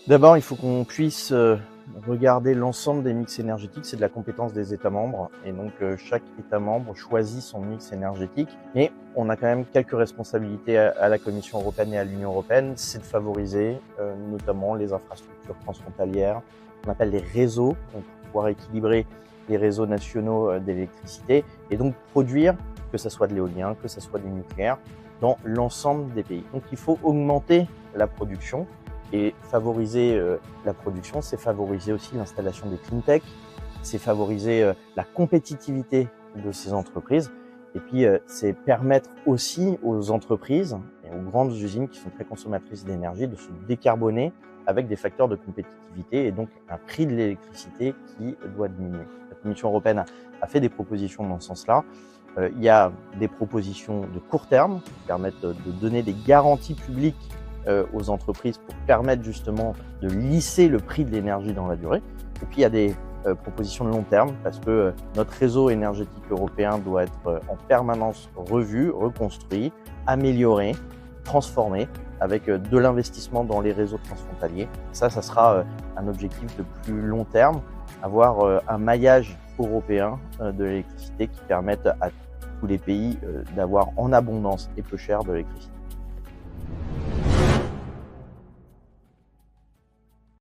D'abord, il faut qu'on puisse regarder l'ensemble des mix énergétiques. C'est de la compétence des États membres. Et donc, chaque État membre choisit son mix énergétique. Mais on a quand même quelques responsabilités à la Commission européenne et à l'Union européenne. C'est de favoriser notamment les infrastructures transfrontalières, qu'on appelle les réseaux, donc pour pouvoir équilibrer les réseaux nationaux d'électricité et donc produire, que ce soit de l'éolien, que ce soit du nucléaire, dans l'ensemble des pays. Donc, il faut augmenter la production. Et favoriser la production, c'est favoriser aussi l'installation des clean tech, c'est favoriser la compétitivité de ces entreprises. Et puis, c'est permettre aussi aux entreprises et aux grandes usines qui sont très consommatrices d'énergie de se décarboner avec des facteurs de compétitivité et donc un prix de l'électricité qui doit diminuer. La Commission européenne a fait des propositions dans ce sens-là. Il y a des propositions de court terme qui permettent de donner des garanties publiques aux entreprises pour permettre justement de lisser le prix de l'énergie dans la durée. Et puis il y a des propositions de long terme parce que notre réseau énergétique européen doit être en permanence revu, reconstruit, amélioré, transformé avec de l'investissement dans les réseaux transfrontaliers. Ça sera un objectif de plus long terme, avoir un maillage européen de l'électricité qui permette à tous les pays d'avoir en abondance et peu cher de l'électricité.